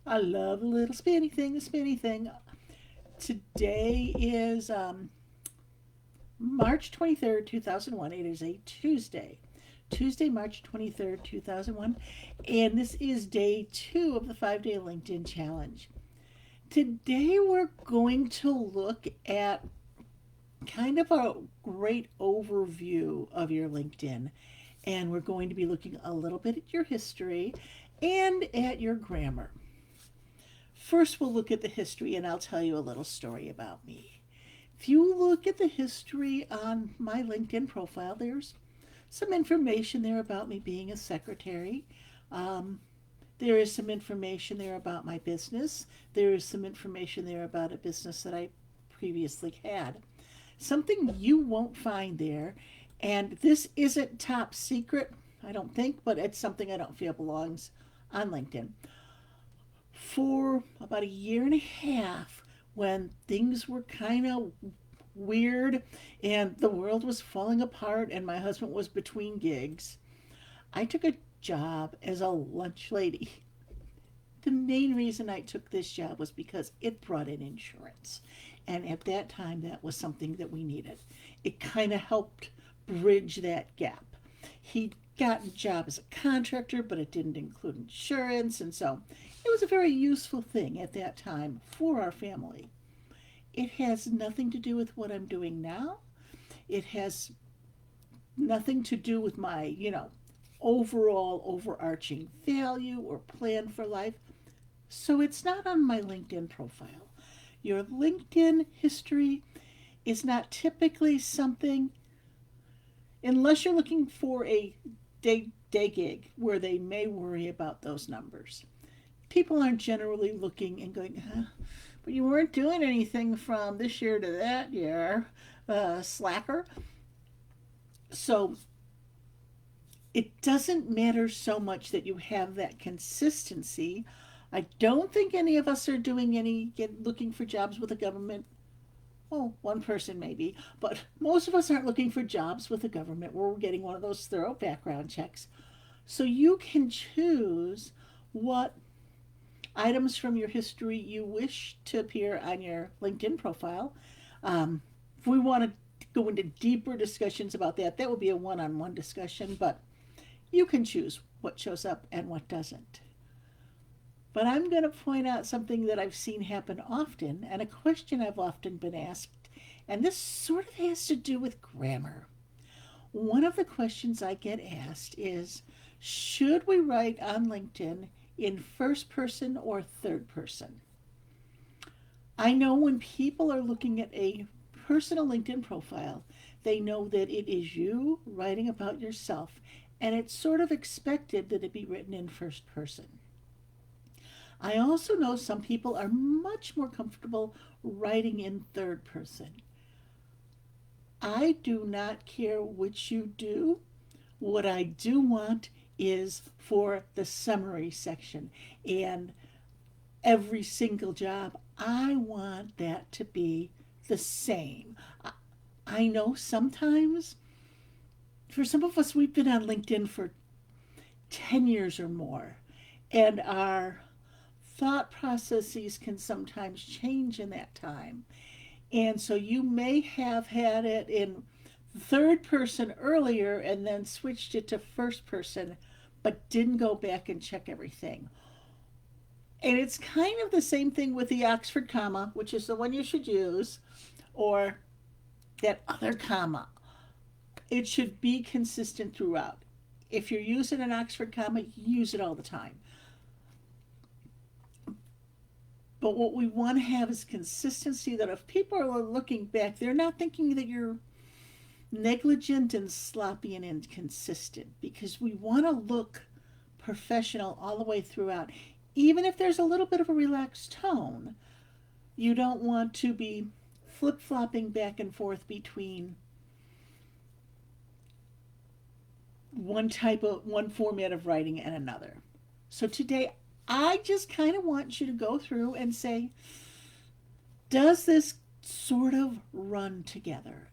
I love the little spinny thing, the spinny thing. Today is March 23rd, 2001. It is a Tuesday. Tuesday, March 23rd, 2001. And this is day 2 of the 5-day LinkedIn challenge. Today we're going to look at kind of a great overview of your LinkedIn. And we're going to be looking a little bit at your history and at your grammar. First, we'll look at the history, and I'll tell you a little story about me. If you look at the history on my LinkedIn profile, there's some information there about me being a secretary. Um, there is some information there about my business. There is some information there about a business that I previously had. Something you won't find there, and this isn't top secret, I don't think, but it's something I don't feel belongs on LinkedIn. For about a year and a half, when things were kind of weird and the world was falling apart and my husband was between gigs, I took a job as a lunch lady. The main reason I took this job was because it brought in insurance. And at that time, that was something that we needed. It kind of helped bridge that gap. He'd gotten a job as a contractor, but it didn't include insurance. And so it was a very useful thing at that time for our family. It has nothing to do with what I'm doing now. It has nothing to do with my, overall overarching value or plan for life. So it's not on my LinkedIn profile. Your LinkedIn history is not typically something, unless you're looking for a day gig where they may worry about those numbers. People aren't generally looking and going, but you weren't doing anything from this year to that year, slacker. So it doesn't matter so much that you have that consistency. I don't think any of us are doing looking for jobs with the government. Well, one person maybe, but most of us aren't looking for jobs with the government where we're getting one of those thorough background checks. So you can choose what items from your history you wish to appear on your LinkedIn profile. If we want to go into deeper discussions about that, that would be a one on one discussion, but you can choose what shows up and what doesn't. But I'm going to point out something that I've seen happen often and a question I've often been asked, and this sort of has to do with grammar. One of the questions I get asked is, should we write on LinkedIn in first person or third person? I know when people are looking at a personal LinkedIn profile, they know that it is you writing about yourself, and it's sort of expected that it be written in first person. I also know some people are much more comfortable writing in third person. I do not care which you do. What I do want is for the summary section and every single job, I want that to be the same. I know sometimes, for some of us, we've been on LinkedIn for 10 years or more, and our thought processes can sometimes change in that time. And so you may have had it in third person earlier and then switched it to first person, but didn't go back and check everything. And it's kind of the same thing with the Oxford comma, which is the one you should use, or that other comma. It should be consistent throughout. If you're using an Oxford comma, use it all the time. But what we want to have is consistency, that if people are looking back, they're not thinking that you're negligent and sloppy and inconsistent, because we want to look professional all the way throughout. Even if there's a little bit of a relaxed tone, you don't want to be flip flopping back and forth between one format of writing and another. So today, I just kind of want you to go through and say, does this sort of run together?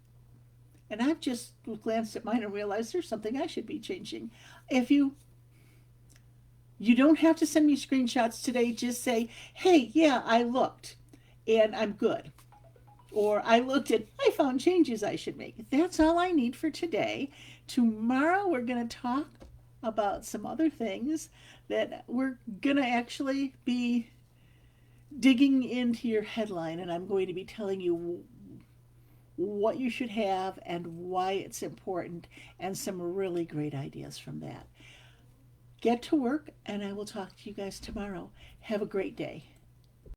And I've just glanced at mine and realized there's something I should be changing. If you You don't have to send me screenshots today. Just say, hey, yeah, I looked and I'm good. Or I looked and I found changes I should make. That's all I need for today. Tomorrow we're going to talk about some other things that we're going to actually be digging into your headline, and I'm going to be telling you what you should have and why it's important, and some really great ideas from that. Get to work, and I will talk to you guys tomorrow. Have a great day.